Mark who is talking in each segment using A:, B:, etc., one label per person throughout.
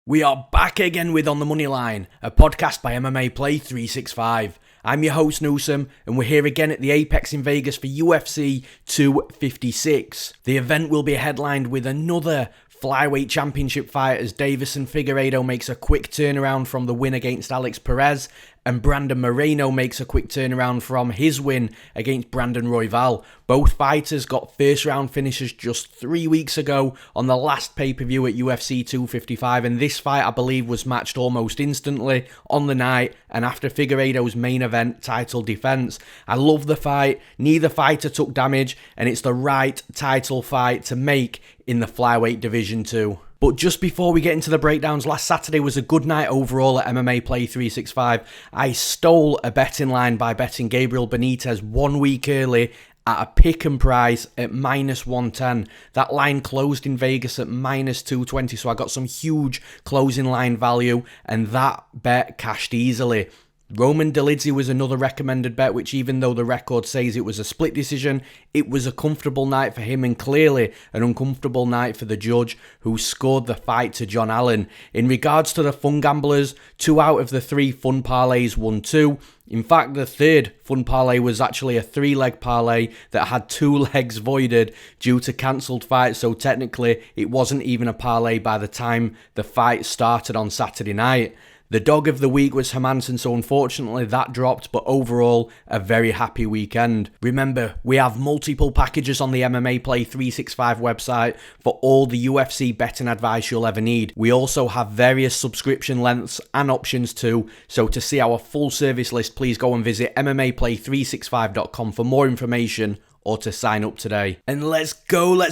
A: We are back again with On the Moneyline, a podcast by MMAPlay365. I'm your host Newsome, and we're here again at the Apex in Vegas for UFC 256. The event will be headlined with another flyweight championship fight as Deiveson Figueiredo makes a quick turnaround from the win against Alex Perez, and Brandon Moreno makes a quick turnaround from his win against Brandon Royval. Both fighters got first round finishes just 3 weeks ago on the last pay-per-view at UFC 255, and this fight I believe was matched almost instantly on the night and after Figueiredo's main event title defense. I love the fight, neither fighter took damage, and it's the right title fight to make in the flyweight division too. But just before we get into the breakdowns, last Saturday was a good night overall at MMAPlay365. I stole a betting line by betting Gabriel Benitez 1 week early at a pick and price at -110. That line closed in Vegas at -220, so I got some huge closing line value, and that bet cashed easily. Roman Dolidze was another recommended bet, which even though the record says it was a split decision, it was a comfortable night for him and clearly an uncomfortable night for the judge who scored the fight to John Allen. In regards to the fun gamblers, 2 out of the 3 fun parlays won 2. In fact, the third fun parlay was actually a 3-leg parlay that had 2 legs voided due to cancelled fights, so technically it wasn't even a parlay by the time the fight started on Saturday night. The dog of the week was Hermansson, so unfortunately that dropped, but overall, a very happy weekend. Remember, we have multiple packages on the MMAPlay365 website for all the UFC betting advice you'll ever need. We also have various subscription lengths and options too, so to see our full service list, please go and visit MMAPlay365.com for more information or to sign up today. And let's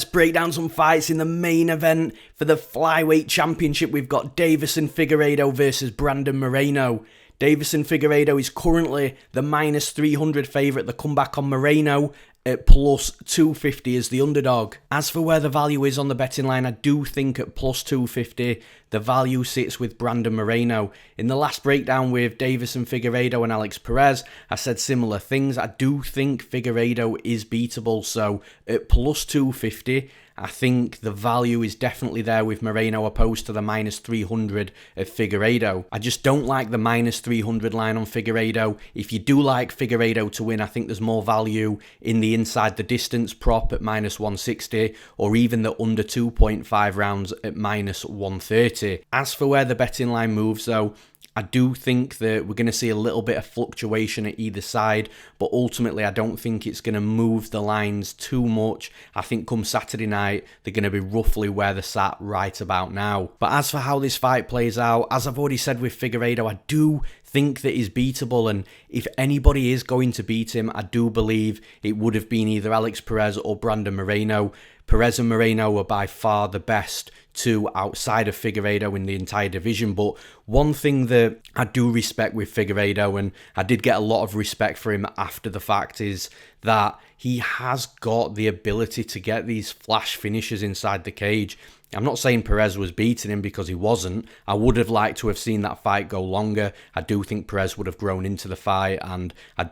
A: break down some fights in the main event. For the flyweight championship, we've got Deiveson Figueiredo versus Brandon Moreno. Deiveson Figueiredo is currently the -300 favourite. The comeback on Moreno at +250 as the underdog. As for where the value is on the betting line, I do think at +250, the value sits with Brandon Moreno. In the last breakdown with Deiveson Figueiredo and Alex Perez, I said similar things. I do think Figueiredo is beatable, so at +250, I think the value is definitely there with Moreno opposed to the -300 of Figueiredo. I just don't like the -300 line on Figueiredo. If you do like Figueiredo to win, I think there's more value in the inside the distance prop at -160 or even the under 2.5 rounds at -130. As for where the betting line moves though, I do think that we're going to see a little bit of fluctuation at either side, but ultimately I don't think it's going to move the lines too much. I think come Saturday night, they're going to be roughly where they're sat right about now. But as for how this fight plays out, as I've already said with Figueiredo, I do think that he's beatable, and if anybody is going to beat him, I do believe it would have been either Alex Perez or Brandon Moreno. Perez and Moreno were by far the best 2 outside of Figueiredo in the entire division, but one thing that I do respect with Figueiredo, and I did get a lot of respect for him after the fact, is that he has got the ability to get these flash finishes inside the cage. I'm not saying Perez was beating him because he wasn't. I would have liked to have seen that fight go longer. I do think Perez would have grown into the fight, and I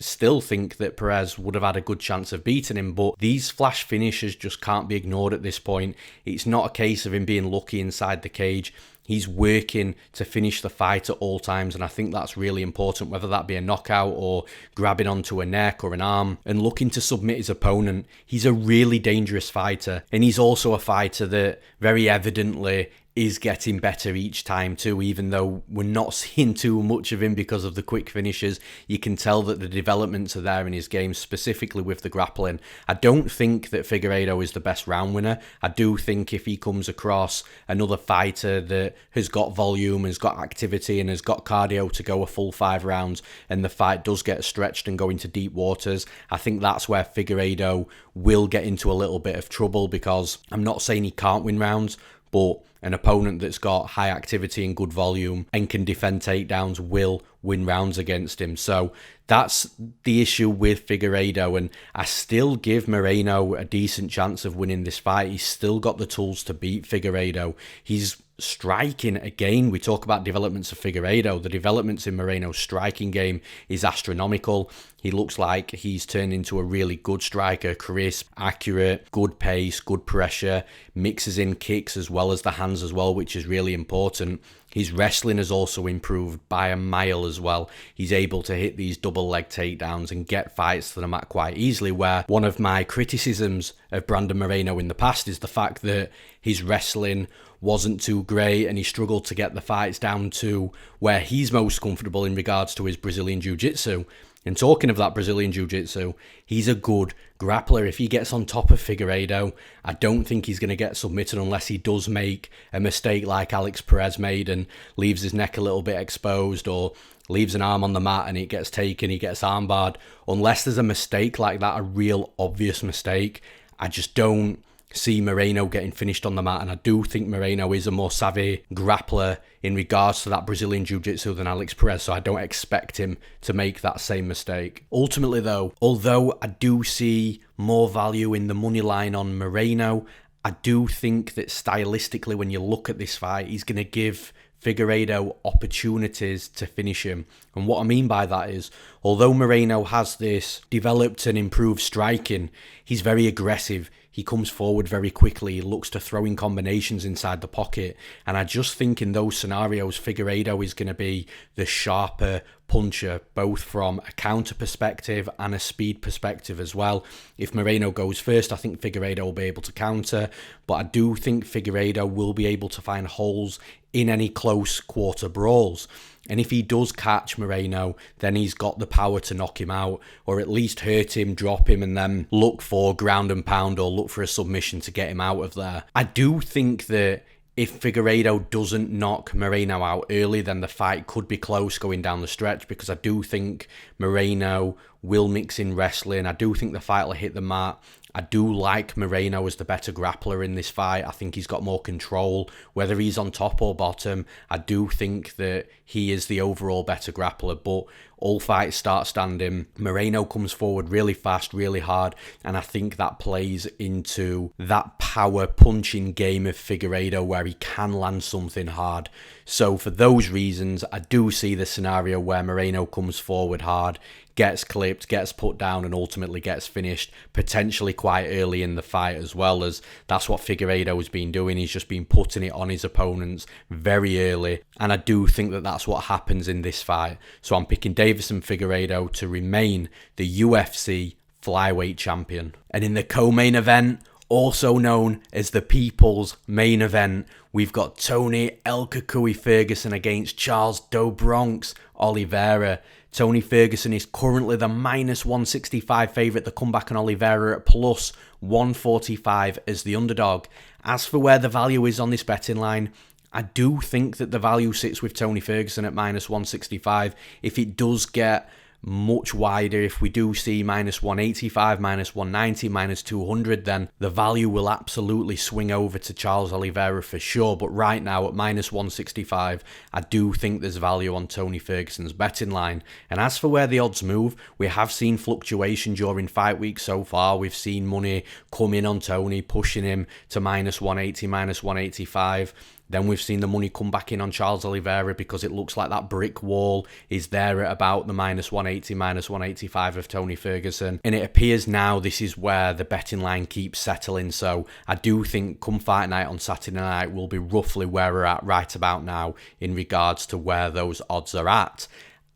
A: still think that Perez would have had a good chance of beating him, but these flash finishes just can't be ignored at this point. It's not a case of him being lucky inside the cage. He's working to finish the fight at all times, and I think that's really important, whether that be a knockout or grabbing onto a neck or an arm and looking to submit his opponent. He's a really dangerous fighter, and he's also a fighter that very evidently is getting better each time too, even though we're not seeing too much of him because of the quick finishes. You can tell that the developments are there in his game, specifically with the grappling. I don't think that Figueiredo is the best round winner. I do think if he comes across another fighter that has got volume, has got activity, and has got cardio to go a full 5 rounds, and the fight does get stretched and go into deep waters, I think that's where Figueiredo will get into a little bit of trouble, because I'm not saying he can't win rounds, but an opponent that's got high activity and good volume and can defend takedowns will win rounds against him. So that's the issue with Figueiredo, and I still give Moreno a decent chance of winning this fight. He's still got the tools to beat Figueiredo. He's striking, again, we talk about developments of Figueiredo. The developments in Moreno's striking game is astronomical. He looks like he's turned into a really good striker, crisp, accurate, good pace, good pressure, mixes in kicks as well as the hands as well, which is really important. His wrestling has also improved by a mile as well. He's able to hit these double leg takedowns and get fights to the mat quite easily, where one of my criticisms of Brandon Moreno in the past is the fact that his wrestling wasn't too great and he struggled to get the fights down to where he's most comfortable in regards to his Brazilian Jiu-Jitsu. And talking of that Brazilian Jiu-Jitsu, he's a good grappler. If he gets on top of Figueiredo, I don't think he's going to get submitted unless he does make a mistake like Alex Perez made and leaves his neck a little bit exposed, or leaves an arm on the mat and it gets taken, he gets armbarred. Unless there's a mistake like that, a real obvious mistake, I just don't see Moreno getting finished on the mat. And I do think Moreno is a more savvy grappler in regards to that Brazilian Jiu-Jitsu than Alex Perez, so I don't expect him to make that same mistake. Ultimately though, although I do see more value in the money line on Moreno, I do think that stylistically when you look at this fight, he's going to give Figueiredo opportunities to finish him. And what I mean by that is, although Moreno has this developed and improved striking, he's very aggressive. He comes forward very quickly. He looks to throw in combinations inside the pocket. And I just think in those scenarios, Figueiredo is going to be the sharper puncher, both from a counter perspective and a speed perspective as well. If Moreno goes first, I think Figueiredo will be able to counter. But I do think Figueiredo will be able to find holes in any close quarter brawls. And if he does catch Moreno, then he's got the power to knock him out, or at least hurt him, drop him, and then look for ground and pound or look for a submission to get him out of there. I do think that if Figueiredo doesn't knock Moreno out early, then the fight could be close going down the stretch, because I do think Moreno will mix in wrestling. I do think the fight will hit the mat. I do like Moreno as the better grappler in this fight. I think he's got more control. Whether he's on top or bottom, I do think that he is the overall better grappler. But all fights start standing. Moreno comes forward really fast, really hard, and I think that plays into that power punching game of Figueiredo where he can land something hard. So for those reasons, I do see the scenario where Moreno comes forward hard, gets clipped, gets put down, and ultimately gets finished, potentially quite early in the fight as well, as that's what Figueiredo has been doing. He's just been putting it on his opponents very early, and I do think that that's what happens in this fight. So I'm picking Deiveson Figueiredo to remain the UFC flyweight champion. And in the co-main event, also known as the People's Main Event, we've got Tony El Cucuy Ferguson against Charles Do Bronx Oliveira. Tony Ferguson is currently the minus 165 favourite. The comeback on Oliveira at plus 145 as the underdog. As for where the value is on this betting line, I do think that the value sits with Tony Ferguson at minus 165. If it does get much wider, if we do see minus 185, minus 190, minus 200, then the value will absolutely swing over to Charles Oliveira for sure. But right now at minus 165, I do think there's value on Tony Ferguson's betting line. And as for where the odds move, we have seen fluctuation during fight week so far. We've seen money come in on Tony, pushing him to minus 180, minus 185. Then we've seen the money come back in on Charles Oliveira because it looks like that brick wall is there at about the minus 180, minus 185 of Tony Ferguson. And it appears now this is where the betting line keeps settling. So I do think come fight night on Saturday night will be roughly where we're at right about now in regards to where those odds are at.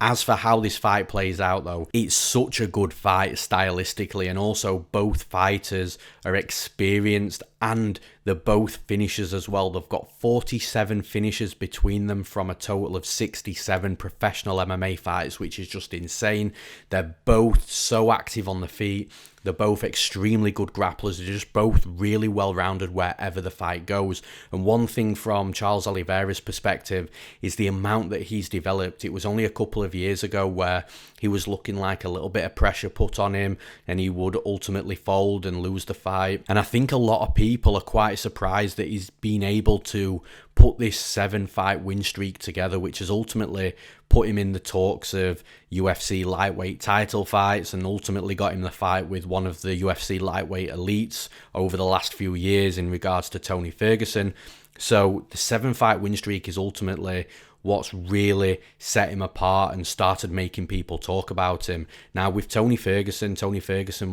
A: As for how this fight plays out though, it's such a good fight stylistically, and also both fighters are experienced and they're both finishers as well. They've got 47 finishes between them from a total of 67 professional MMA fights, which is just insane. They're both so active on the feet. They're both extremely good grapplers. They're just both really well-rounded wherever the fight goes. And one thing from Charles Oliveira's perspective is the amount that he's developed. It was only a couple of years ago where he was looking like a little bit of pressure put on him and he would ultimately fold and lose the fight. And I think a lot of people are quite surprised that he's been able to put this 7-fight win streak together, which has ultimately put him in the talks of UFC lightweight title fights and ultimately got him the fight with one of the UFC lightweight elites over the last few years in regards to Tony Ferguson. So the 7-fight win streak is ultimately what's really set him apart and started making people talk about him. Now with Tony Ferguson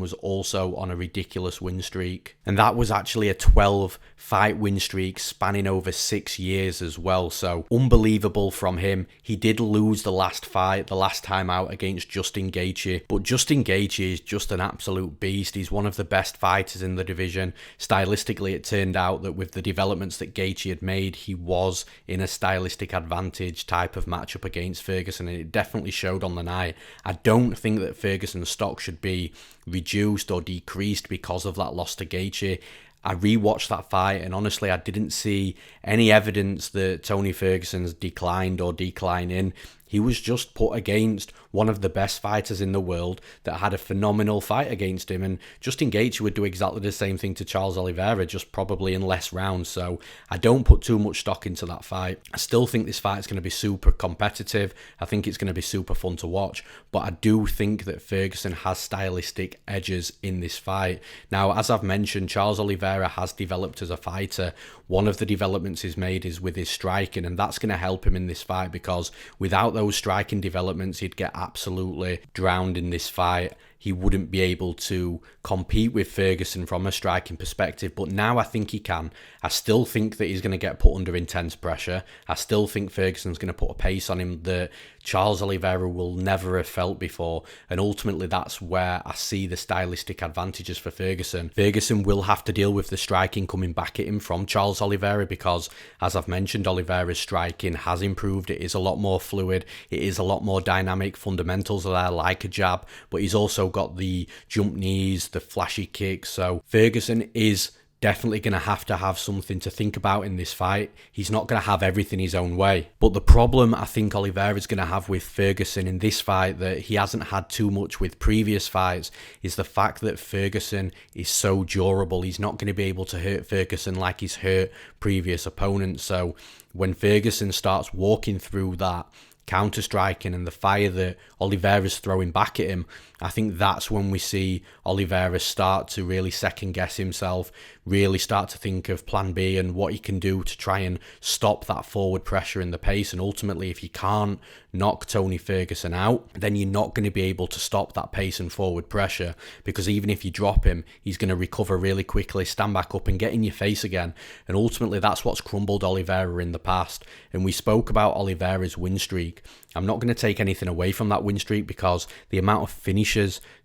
A: was also on a ridiculous win streak, and that was actually a 12-fight win streak spanning over 6 years as well. So unbelievable from him. He did lose the last fight, the last time out, against Justin Gaethje, but Justin Gaethje is just an absolute beast. He's one of the best fighters in the division. Stylistically, it turned out that with the developments that Gaethje had made, he was in a stylistic advantage type of matchup against Ferguson, and it definitely showed on the night. I don't think that Ferguson's stock should be reduced or decreased because of that loss to Gaethje. I rewatched that fight, and honestly, I didn't see any evidence that Tony Ferguson's declined or declining. He was just put against one of the best fighters in the world that had a phenomenal fight against him. And Justin Gaethje would do exactly the same thing to Charles Oliveira, just probably in less rounds. So I don't put too much stock into that fight. I still think this fight is going to be super competitive. I think it's going to be super fun to watch. But I do think that Ferguson has stylistic edges in this fight. Now, as I've mentioned, Charles Oliveira has developed as a fighter. One of the developments he's made is with his striking, and that's going to help him in this fight, because without those striking developments, he'd get absolutely drowned in this fight. He wouldn't be able to compete with Ferguson from a striking perspective, but now I think he can. I still think that he's going to get put under intense pressure. I still think Ferguson's going to put a pace on him that Charles Oliveira will never have felt before, and ultimately that's where I see the stylistic advantages for Ferguson. Ferguson will have to deal with the striking coming back at him from Charles Oliveira, because, as I've mentioned, Oliveira's striking has improved. It is a lot more fluid. It is a lot more dynamic. Fundamentals are there, like a jab, but he's also got the jump knees, the flashy kicks. So Ferguson is definitely going to have something to think about in this fight. He's not going to have everything his own way. But the problem I think Oliveira is going to have with Ferguson in this fight that he hasn't had too much with previous fights is the fact that Ferguson is so durable. He's not going to be able to hurt Ferguson like he's hurt previous opponents. So when Ferguson starts walking through that counter-striking and the fire that Oliveira's throwing back at him, I think that's when we see Oliveira start to really second-guess himself, really start to think of plan B and what he can do to try and stop that forward pressure in the pace. And ultimately, if you can't knock Tony Ferguson out, then you're not going to be able to stop that pace and forward pressure, because even if you drop him, he's going to recover really quickly, stand back up and get in your face again. And ultimately, that's what's crumbled Oliveira in the past. And we spoke about Oliveira's win streak. I'm not going to take anything away from that win streak, because the amount of finishes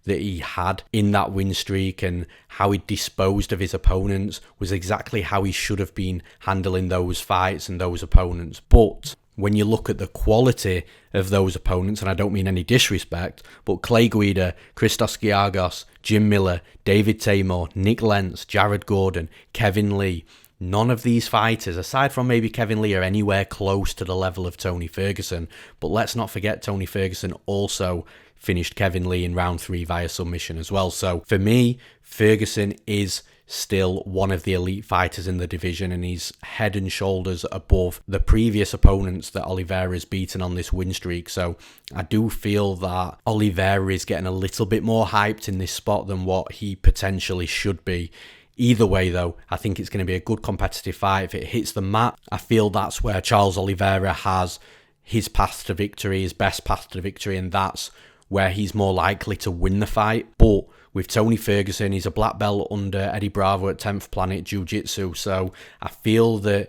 A: that he had in that win streak and how he disposed of his opponents was exactly how he should have been handling those fights and those opponents. But when you look at the quality of those opponents, and I don't mean any disrespect, but Clay Guida, Christos Giagos, Jim Miller, David Tamor, Nick Lentz, Jared Gordon, Kevin Lee, none of these fighters, aside from maybe Kevin Lee, are anywhere close to the level of Tony Ferguson. But let's not forget, Tony Ferguson also finished Kevin Lee in round 3 via submission as well. So for me, Ferguson is still one of the elite fighters in the division, and he's head and shoulders above the previous opponents that Oliveira has beaten on this win streak. So I do feel that Oliveira is getting a little bit more hyped in this spot than what he potentially should be. Either way, though, I think it's going to be a good competitive fight. If it hits the mat, I feel that's where Charles Oliveira has his path to victory, his best path to victory, and that's where he's more likely to win the fight. But with Tony Ferguson, he's a black belt under Eddie Bravo at 10th Planet Jiu-Jitsu, so I feel that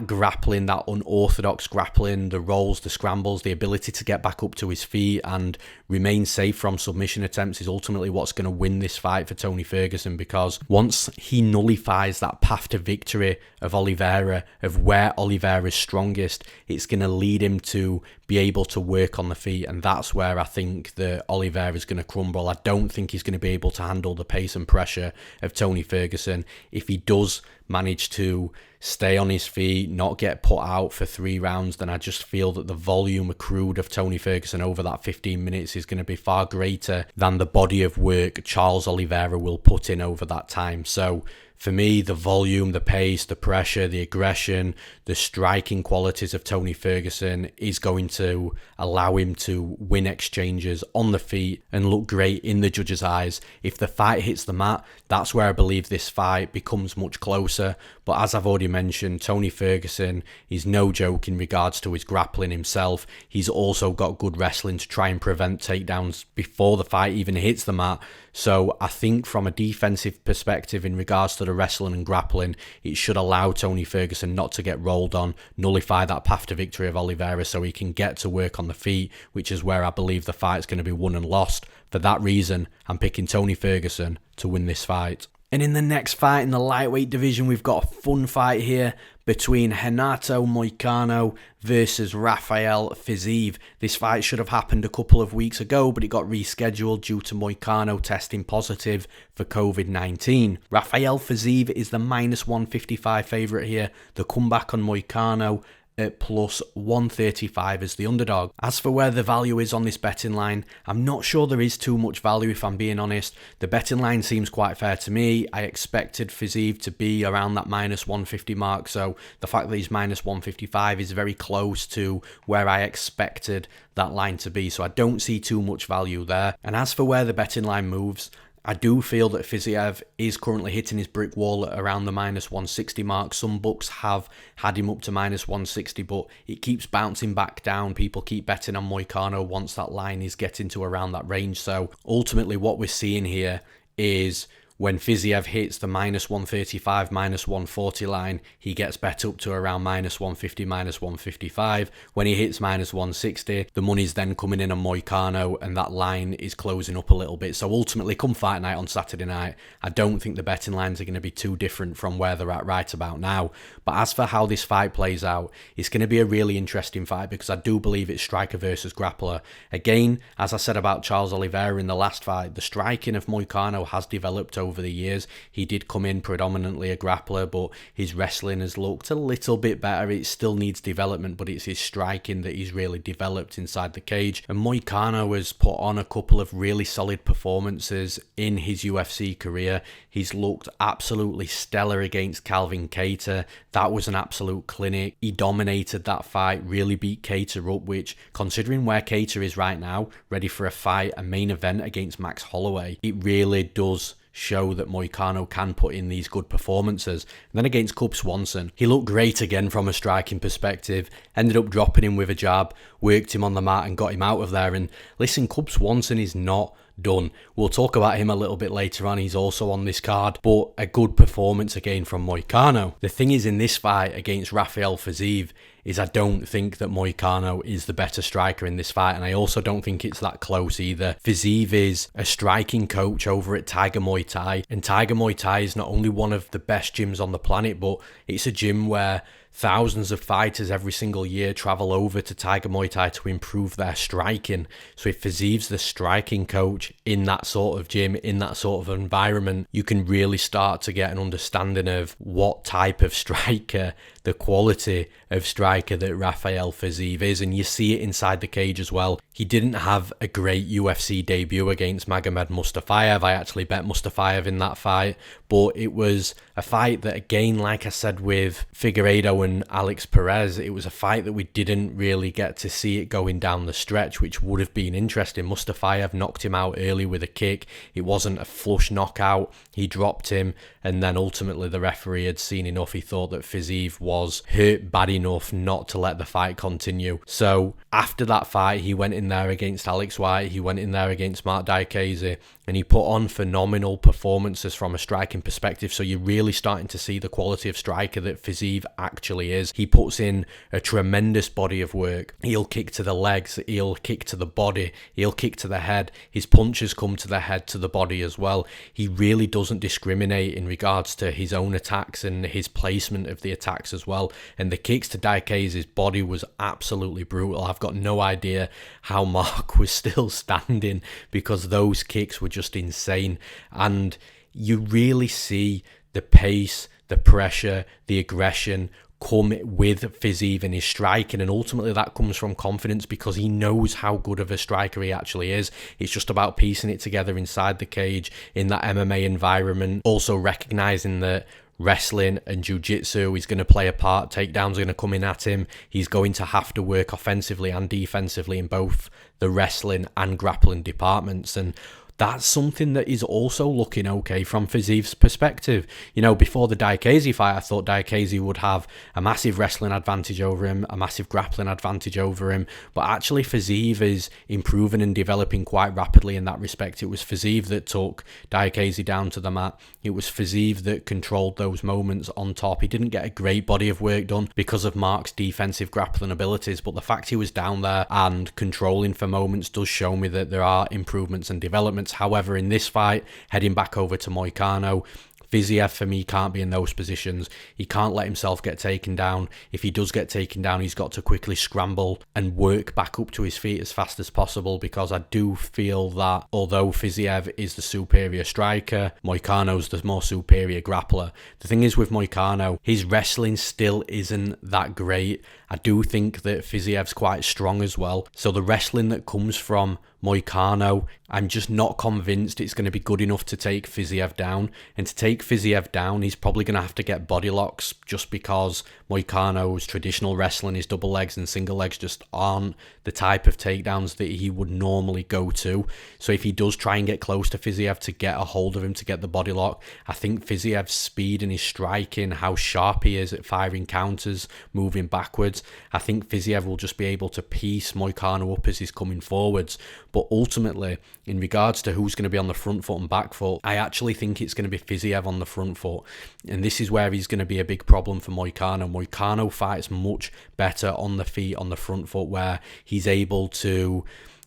A: grappling, that unorthodox grappling, the rolls, the scrambles, the ability to get back up to his feet and remain safe from submission attempts is ultimately what's going to win this fight for Tony Ferguson, because once he nullifies that path to victory of Oliveira, of where Oliveira is strongest, it's going to lead him to be able to work on the feet, and that's where I think that Oliveira is going to crumble. I don't think he's going to be able to handle the pace and pressure of Tony Ferguson. If he does manage to stay on his feet, not get put out for 3 rounds, then I just feel that the volume accrued of Tony Ferguson over that 15 minutes is going to be far greater than the body of work Charles Oliveira will put in over that time. So For me, the volume, the pace, the pressure, the aggression, the striking qualities of Tony Ferguson is going to allow him to win exchanges on the feet and look great in the judges' eyes. If the fight hits the mat, that's where I believe this fight becomes much closer. But as I've already mentioned, Tony Ferguson is no joke in regards to his grappling himself. He's also got good wrestling to try and prevent takedowns before the fight even hits the mat. So I think from a defensive perspective in regards to the wrestling and grappling, it should allow Tony Ferguson not to get rolled on, nullify that path to victory of Oliveira so he can get to work on the feet, which is where I believe the fight's going to be won and lost. For that reason, I'm picking Tony Ferguson to win this fight. And in the next fight in the lightweight division, we've got a fun fight here between Renato Moicano versus Rafael Fiziev. This fight should have happened a couple of weeks ago, but it got rescheduled due to Moicano testing positive for COVID-19. Rafael Fiziev is the -155 favourite here. The comeback on Moicano at plus 135 as the underdog. As for where the value is on this betting line, I'm not sure there is too much value if I'm being honest. The betting line seems quite fair to me. I expected Fiziev to be around that -150 mark, so the fact that he's -155 is very close to where I expected that line to be, so I don't see too much value there. And as for where the betting line moves, I do feel that Fiziev is currently hitting his brick wall at around the -160 mark. Some books have had him up to -160, but it keeps bouncing back down. People keep betting on Moicano once that line is getting to around that range. So ultimately what we're seeing here is when Fiziev hits the -135, -140 line, he gets bet up to around -150, -155. When he hits -160, the money's then coming in on Moicano and that line is closing up a little bit. So ultimately, come fight night on Saturday night, I don't think the betting lines are going to be too different from where they're at right about now. But as for how this fight plays out, it's going to be a really interesting fight because I do believe it's striker versus grappler. Again, as I said about Charles Oliveira in the last fight, the striking of Moicano has developed over the years. He did come in predominantly a grappler, but his wrestling has looked a little bit better. It still needs development, but it's his striking that he's really developed inside the cage. And Moicano has put on a couple of really solid performances in his UFC career. He's looked absolutely stellar against Calvin Kattar. That was an absolute clinic. He dominated that fight, really beat Kattar up, which, considering where Kattar is right now, ready for a fight, a main event against Max Holloway, it really does show that Moicano can put in these good performances. And then against Swanson, he looked great again from a striking perspective, ended up dropping him with a jab, worked him on the mat and got him out of there. And listen, Swanson is not done. We'll talk about him a little bit later on. He's also on this card, but a good performance again from Moicano. The thing is, in this fight against Rafael Fiziev, is I don't think that Moicano is the better striker in this fight, and I also don't think it's that close either. Fiziev is a striking coach over at Tiger Muay Thai, and Tiger Muay Thai is not only one of the best gyms on the planet, but it's a gym where thousands of fighters every single year travel over to Tiger Muay Thai to improve their striking. So if Fiziev's the striking coach in that sort of gym, in that sort of environment, you can really start to get an understanding of what type of striker, the quality of striker that Rafael Fiziev is, and you see it inside the cage as well. He didn't have a great UFC debut against Magomed Mustafayev. I actually bet Mustafayev in that fight, but it was a fight that, again, like I said with Figueiredo and Alex Perez, it was a fight that we didn't really get to see it going down the stretch, which would have been interesting. Mustafayev knocked him out early with a kick. It wasn't a flush knockout. He dropped him, and then ultimately the referee had seen enough. He thought that Fiziev was hurt bad enough not to let the fight continue. So after that fight, he went in there against Alex White, he went in there against Mark Diakese, and he put on phenomenal performances from a striking perspective. So you're really starting to see the quality of striker that Fiziev actually is. He puts in a tremendous body of work. He'll kick to the legs, he'll kick to the body, he'll kick to the head. His punches come to the head, to the body as well. He really doesn't discriminate in regards to his own attacks and his placement of the attacks as well. And the kicks to Diakese's body was absolutely brutal. I've got no idea how Mark was still standing because those kicks were just insane. And you really see the pace, the pressure, the aggression come with Fiziev in his striking, and ultimately that comes from confidence because he knows how good of a striker he actually is. It's just about piecing it together inside the cage in that MMA environment, also recognizing that wrestling and jiu-jitsu is going to play a part. Takedowns are going to come in at him. He's going to have to work offensively and defensively in both the wrestling and grappling departments, and that's something that is also looking okay from Fiziev's perspective. You know, before the Diakese fight, I thought Diakese would have a massive wrestling advantage over him, a massive grappling advantage over him, but actually Fiziev is improving and developing quite rapidly in that respect. It was Fiziev that took Diakese down to the mat. It was Fiziev that controlled those moments on top. He didn't get a great body of work done because of Mark's defensive grappling abilities, but the fact he was down there and controlling for moments does show me that there are improvements and developments. However, in this fight, heading back over to Moicano, Fiziev for me can't be in those positions. He can't let himself get taken down. If he does get taken down, he's got to quickly scramble and work back up to his feet as fast as possible, because I do feel that although Fiziev is the superior striker, Moicano's the more superior grappler. The thing is with Moicano, his wrestling still isn't that great. I do think that Fiziev's quite strong as well. So the wrestling that comes from Moicano, I'm just not convinced it's going to be good enough to take Fiziev down. And to take Fiziev down, he's probably going to have to get body locks, just because Moicano's traditional wrestling, his double legs and single legs, just aren't the type of takedowns that he would normally go to. So if he does try and get close to Fiziev to get a hold of him, to get the body lock, I think Fiziev's speed and his striking, how sharp he is at firing counters, moving backwards, I think Fiziev will just be able to piece Moicano up as he's coming forwards. But ultimately, in regards to who's going to be on the front foot and back foot, I actually think it's going to be Fiziev on the front foot. And this is where he's going to be a big problem for Moicano. Moicano fights much better on the feet, on the front foot, where he's able to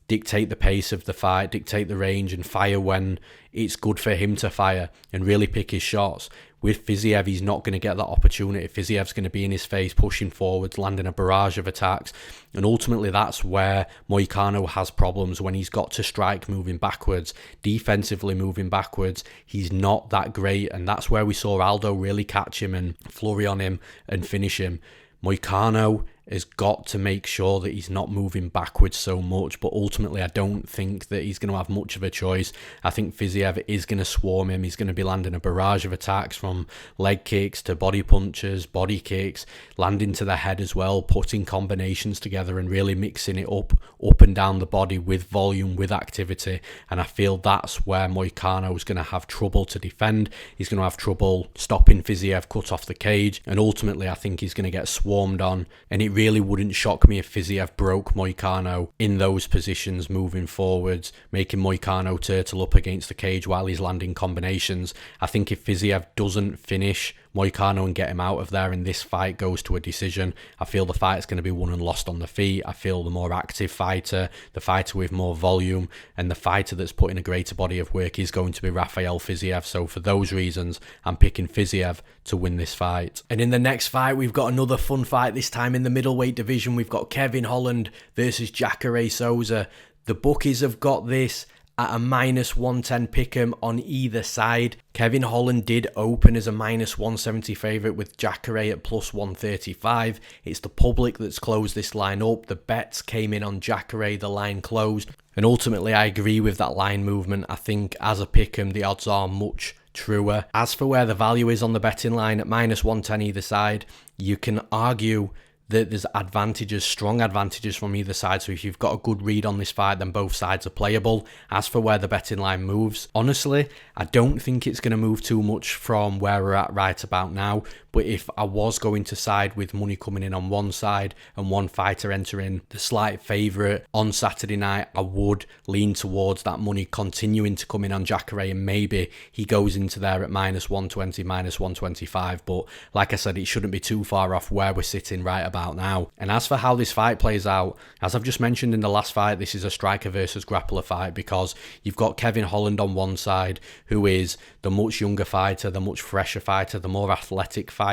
A: dictate the pace of the fight, dictate the range, and fire when it's good for him to fire and really pick his shots. With Fiziev, he's not going to get that opportunity. Fiziev's going to be in his face, pushing forwards, landing a barrage of attacks. And ultimately, that's where Moicano has problems, when he's got to strike moving backwards, defensively moving backwards. He's not that great. And that's where we saw Aldo really catch him and flurry on him and finish him. Moicano has got to make sure that he's not moving backwards so much, but ultimately I don't think that he's going to have much of a choice. I think Fiziev is going to swarm him. He's going to be landing a barrage of attacks, from leg kicks to body punches, body kicks, landing to the head as well, putting combinations together and really mixing it up and down the body with volume, with activity. And I feel that's where Moicano is going to have trouble to defend. He's going to have trouble stopping Fiziev cut off the cage, and ultimately I think he's going to get swarmed on. And it really wouldn't shock me if Fiziev broke Moicano in those positions moving forwards, making Moicano turtle up against the cage while he's landing combinations. I think if Fiziev doesn't finish Moicano and get him out of there and this fight goes to a decision, I feel the fight's going to be won and lost on the feet. I feel the more active fighter, the fighter with more volume, and the fighter that's putting a greater body of work is going to be Rafael Fiziev. So for those reasons, I'm picking Fiziev to win this fight. And in the next fight, we've got another fun fight, this time in the middleweight division. We've got Kevin Holland versus Jacare Souza. The bookies have got this at a -110 pick'em on either side. Kevin Holland did open as a -170 favourite, with Jacare at +135. It's the public that's closed this line up. The bets came in on Jacare, the line closed. And ultimately, I agree with that line movement. I think as a pick'em, the odds are much truer. As for where the value is on the betting line, at -110 either side, you can argue that there's advantages, strong advantages from either side. So if you've got a good read on this fight, then both sides are playable. As for where the betting line moves, honestly, I don't think it's going to move too much from where we're at right about now. But if I was going to side with money coming in on one side and one fighter entering the slight favourite on Saturday night, I would lean towards that money continuing to come in on Jacare, and maybe he goes into there at -120, -125. But like I said, it shouldn't be too far off where we're sitting right about now. And as for how this fight plays out, as I've just mentioned in the last fight, this is a striker versus grappler fight, because you've got Kevin Holland on one side, who is the much younger fighter, the much fresher fighter, the more athletic fighter.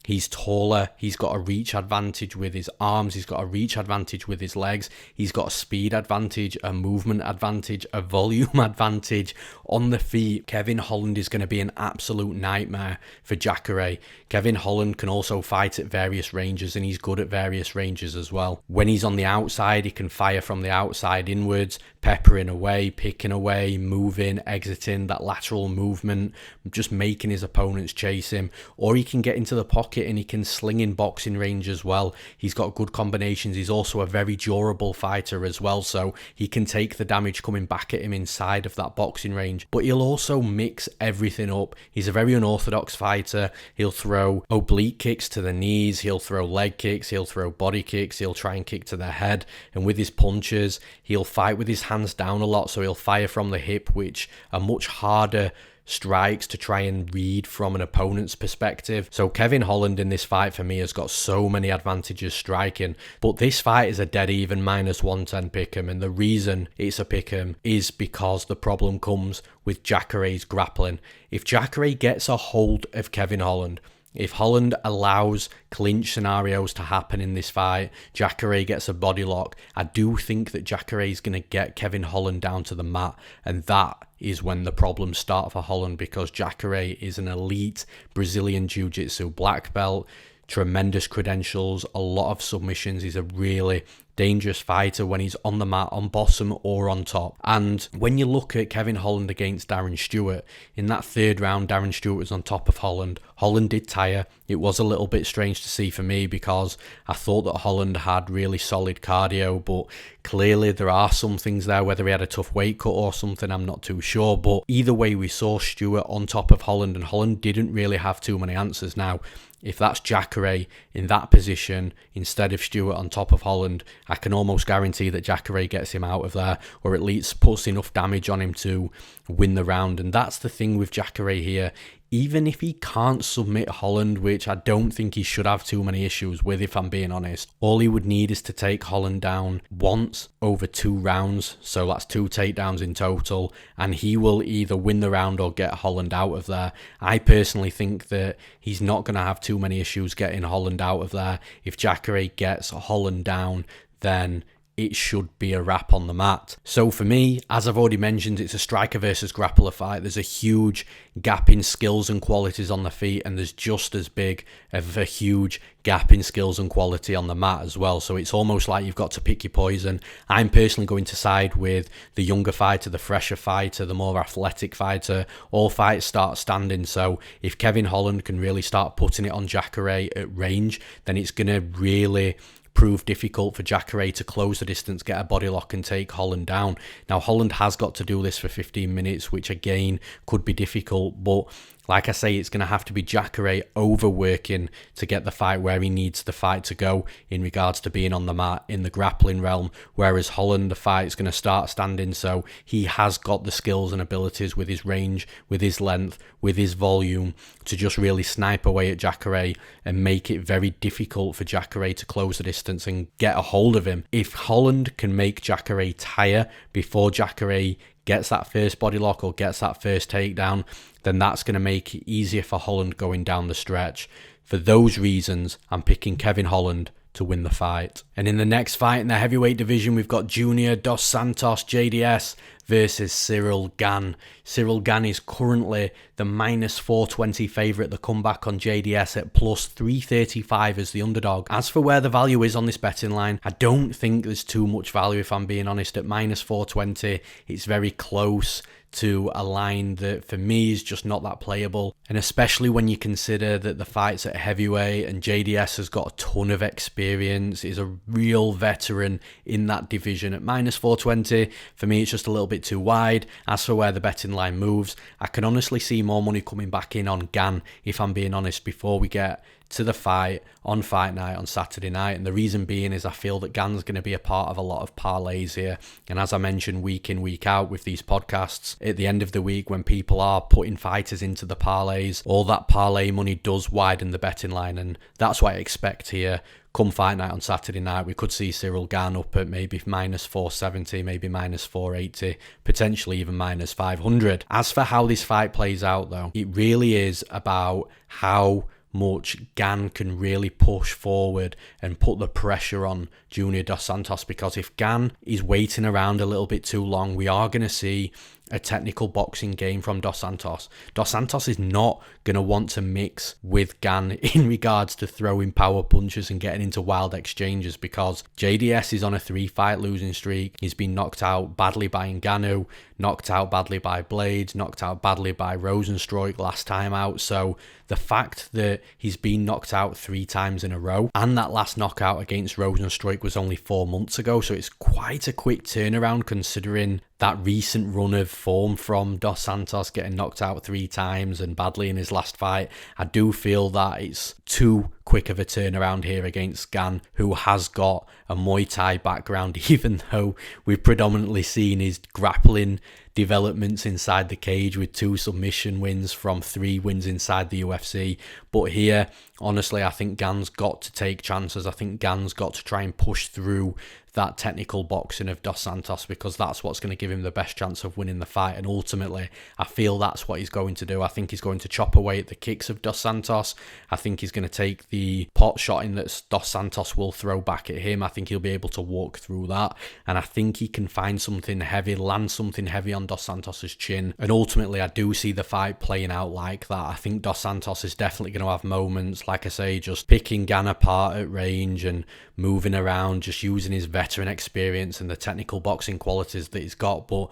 A: He's taller, he's got a reach advantage with his arms, he's got a reach advantage with his legs, he's got a speed advantage, a movement advantage, a volume advantage on the feet. Kevin Holland is going to be an absolute nightmare for Jacare. Kevin Holland can also fight at various ranges, and he's good at various ranges as well. When he's on the outside, he can fire from the outside inwards, peppering away, picking away, moving, exiting, that lateral movement, just making his opponents chase him. Or he can get into the pocket and he can sling in boxing range as well. He's got good combinations. He's also a very durable fighter as well, so he can take the damage coming back at him inside of that boxing range. But he'll also mix everything up. He's a very unorthodox fighter. He'll throw oblique kicks to the knees, he'll throw leg kicks, he'll throw body kicks, he'll try and kick to the head, and with his punches, he'll fight with his hands down a lot, so he'll fire from the hip, which are much harder strikes to try and read from an opponent's perspective. So Kevin Holland in this fight for me has got so many advantages striking, but this fight is a dead even -110 pick'em, and the reason it's a pick'em is because the problem comes with Jacare's grappling. If Jacare gets a hold of Kevin Holland, if Holland allows clinch scenarios to happen in this fight, Jacare gets a body lock, I do think that Jacare is going to get Kevin Holland down to the mat, and that is when the problems start for Holland, because Jacare is an elite Brazilian Jiu-Jitsu black belt, tremendous credentials, a lot of submissions. He's a really dangerous fighter when he's on the mat, on bottom or on top. And when you look at Kevin Holland against Darren Stewart, in that third round, Darren Stewart was on top of Holland. Holland did tire. It was a little bit strange to see for me, because I thought that Holland had really solid cardio, but clearly there are some things there, whether he had a tough weight cut or something, I'm not too sure. But either way, we saw Stewart on top of Holland, and Holland didn't really have too many answers. Now, if that's Jacare in that position instead of Stewart on top of Holland, I can almost guarantee that Jacare gets him out of there, or at least puts enough damage on him to win the round. And that's the thing with Jacare here. Even if he can't submit Holland, which I don't think he should have too many issues with, if I'm being honest, all he would need is to take Holland down once over 2 rounds. So that's 2 takedowns in total, and he will either win the round or get Holland out of there. I personally think that he's not going to have too many issues getting Holland out of there. If Jacare gets Holland down, then it should be a wrap on the mat. So for me, as I've already mentioned, it's a striker versus grappler fight. There's a huge gap in skills and qualities on the feet, and there's just as big of a huge gap in skills and quality on the mat as well. So it's almost like you've got to pick your poison. I'm personally going to side with the younger fighter, the fresher fighter, the more athletic fighter. All fights start standing, so if Kevin Holland can really start putting it on Jacare at range, then it's going to really prove difficult for Jacare to close the distance, get a body lock and take Holland down. Now, Holland has got to do this for 15 minutes, which again could be difficult, but like I say, it's going to have to be Jacare overworking to get the fight where he needs the fight to go in regards to being on the mat in the grappling realm, whereas Holland, the fight is going to start standing, so he has got the skills and abilities with his range, with his length, with his volume to just really snipe away at Jacare and make it very difficult for Jacare to close the distance and get a hold of him. If Holland can make Jacare tire before Jacare gets that first body lock or gets that first takedown, then that's going to make it easier for Holland going down the stretch. For those reasons, I'm picking Kevin Holland to win the fight. And in the next fight in the heavyweight division, we've got Junior Dos Santos, JDS, versus Ciryl Gane. Ciryl Gane is currently the -420 favourite. The comeback on JDS at +335 as the underdog. As for where the value is on this betting line, I don't think there's too much value, if I'm being honest. At -420, it's very close to a line that for me is just not that playable, and especially when you consider that the fight's at heavyweight and JDS has got a ton of experience, is a real veteran in that division. At -420, for me it's just a little bit too wide. As for where the betting line moves, I can honestly see more money coming back in on Gane, if I'm being honest, before we get to the fight on fight night on Saturday night. And the reason being is I feel that Gane's going to be a part of a lot of parlays here. And as I mentioned week in, week out with these podcasts, at the end of the week when people are putting fighters into the parlays, all that parlay money does widen the betting line. And that's what I expect here. Come fight night on Saturday night, we could see Ciryl Gane up at maybe -470, maybe -480, potentially even -500. As for how this fight plays out though, it really is about how much Gane can really push forward and put the pressure on Junior Dos Santos, because if Gane is waiting around a little bit too long, we are going to see a technical boxing game from Dos Santos. Dos Santos is not going to want to mix with Gane in regards to throwing power punches and getting into wild exchanges, because JDS is on a 3-fight losing streak. He's been knocked out badly by Ngannou, knocked out badly by Blades, knocked out badly by Rosenstruik last time out. So the fact that he's been knocked out 3 times in a row, and that last knockout against Rosenstruik was only 4 months ago, so it's quite a quick turnaround considering that recent run of form from Dos Santos, getting knocked out 3 times and badly in his last fight. I do feel that it's too quick of a turnaround here against Gane, who has got a Muay Thai background, even though we've predominantly seen his grappling developments inside the cage with 2 submission wins from 3 wins inside the UFC. But here, honestly, I think Gane's got to take chances. I think Gane's got to try and push through that technical boxing of Dos Santos, because that's what's going to give him the best chance of winning the fight. And ultimately, I feel that's what he's going to do. I think he's going to chop away at the kicks of Dos Santos. I think he's going to take the pot shotting that Dos Santos will throw back at him. I think he'll be able to walk through that. And I think he can find something heavy, land something heavy on Dos Santos' chin. And ultimately, I do see the fight playing out like that. I think Dos Santos is definitely going to have moments, like I say, just picking Gane apart at range and moving around, just using his veteran experience and the technical boxing qualities that he's got. But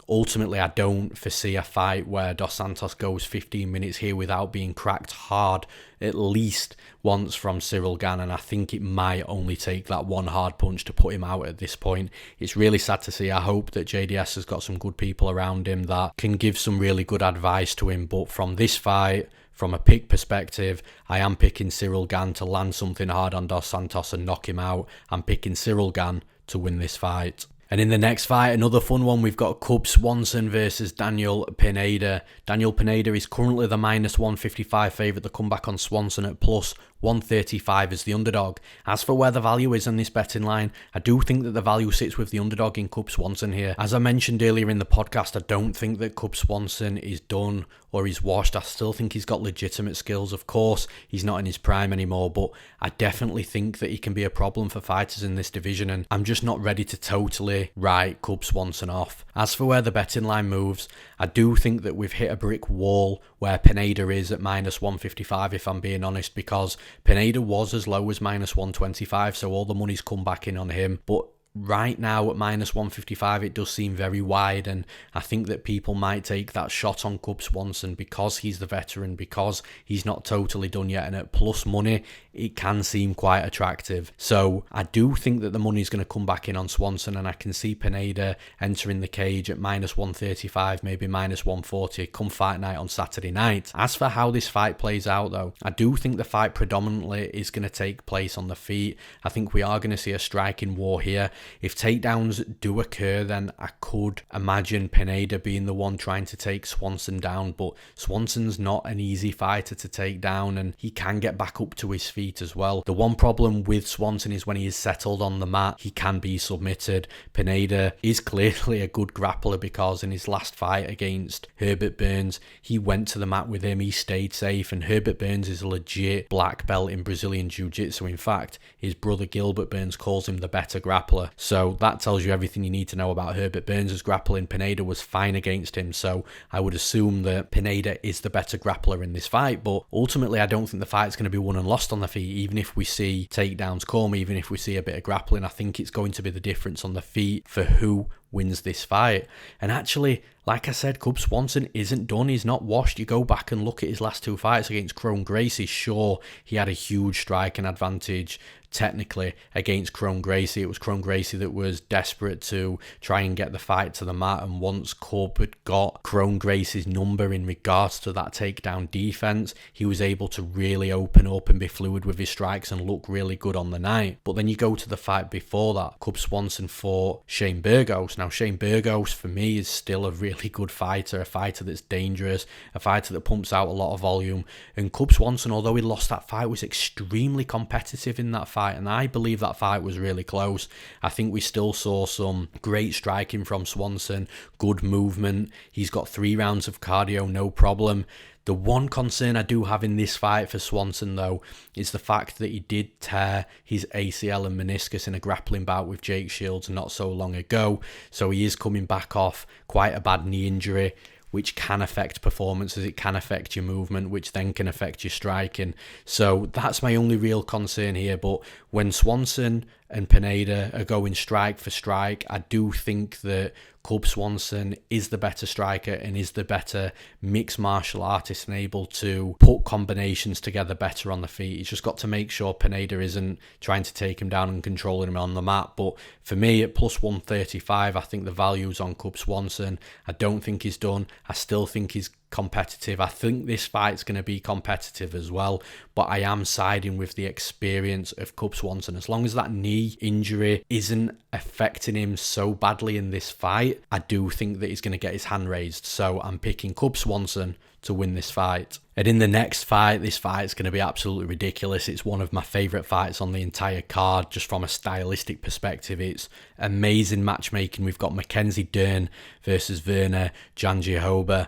A: ultimately, I don't foresee a fight where Dos Santos goes 15 minutes here without being cracked hard at least once from Ciryl Gane, and I think it might only take that one hard punch to put him out at this point. It's really sad to see. I hope that JDS has got some good people around him that can give some really good advice to him, but from this fight, from a pick perspective, I am picking Ciryl Gane to land something hard on Dos Santos and knock him out. I'm picking Ciryl Gane to win this fight. And in the next fight, another fun one, we've got Cub Swanson versus Daniel Pineda. Daniel Pineda is currently the minus 155 favourite to come back on Swanson at plus 135 as the underdog. As for where the value is on this betting line, I do think that the value sits with the underdog in Cub Swanson here. As I mentioned earlier in the podcast, I don't think that Cub Swanson is done or he's washed. I still think he's got legitimate skills. Of course, he's not in his prime anymore, but I definitely think that he can be a problem for fighters in this division, and I'm just not ready to totally write Cub Swanson off. As for where the betting line moves, I do think that we've hit a brick wall where Pineda is at minus 155, if I'm being honest, because Pineda was as low as minus 125, so all the money's come back in on him. But right now at minus 155, it does seem very wide, and I think that people might take that shot on Cub Swanson because he's the veteran, because he's not totally done yet, and at plus money, it can seem quite attractive. So I do think that the money's going to come back in on Swanson, and I can see Pineda entering the cage at minus 135, maybe minus 140 come fight night on Saturday night. As for how this fight plays out though, I do think the fight predominantly is going to take place on the feet. I think we are going to see a striking war here. If takedowns do occur, then I could imagine Pineda being the one trying to take Swanson down, but Swanson's not an easy fighter to take down, and he can get back up to his feet as well. The one problem with Swanson is when he is settled on the mat, he can be submitted. Pineda is clearly a good grappler because in his last fight against Herbert Burns, he went to the mat with him, he stayed safe, and Herbert Burns is a legit black belt in Brazilian Jiu-Jitsu. In fact, his brother Gilbert Burns calls him the better grappler. So that tells you everything you need to know about Herbert Burns' grappling. Pineda was fine against him, so I would assume that Pineda is the better grappler in this fight, but ultimately I don't think the fight's going to be won and lost on the feet. Even if we see takedowns come, even if we see a bit of grappling, I think it's going to be the difference on the feet for who wins this fight. And actually, like I said, Cub Swanson isn't done. He's not washed. You go back and look at his last 2 fights against Kron Gracie. Sure, he had a huge striking advantage technically against Kron Gracie. It was Kron Gracie that was desperate to try and get the fight to the mat, and once Cub had got Kron Gracie's number in regards to that takedown defense, he was able to really open up and be fluid with his strikes and look really good on the night. But then you go to the fight before that, Cub Swanson fought Shane Burgos. Now Shane Burgos for me is still a really good fighter, a fighter that's dangerous, a fighter that pumps out a lot of volume, and Cub Swanson, although he lost that fight, was extremely competitive in that fight, and I believe that fight was really close. I think we still saw some great striking from Swanson, good movement. He's got 3 rounds of cardio, no problem. The one concern I do have in this fight for Swanson, though, is the fact that he did tear his ACL and meniscus in a grappling bout with Jake Shields not so long ago. So he is coming back off quite a bad knee injury, which can affect performances, it can affect your movement, which then can affect your striking. So that's my only real concern here. But when Swanson and Pineda are going strike for strike, I do think that Cub Swanson is the better striker and is the better mixed martial artist and able to put combinations together better on the feet. He's just got to make sure Pineda isn't trying to take him down and controlling him on the mat. But for me, at plus 135, I think the value's on Cub Swanson. I don't think he's done. I still think he's competitive. I think this fight's going to be competitive as well, but I am siding with the experience of Cub Swanson. As long as that knee injury isn't affecting him so badly in this fight, I do think that he's going to get his hand raised. So I'm picking Cub Swanson to win this fight. And in the next fight, this fight's going to be absolutely ridiculous. It's one of my favourite fights on the entire card, just from a stylistic perspective. It's amazing matchmaking. We've got Mackenzie Dern versus Virna Jandiroba.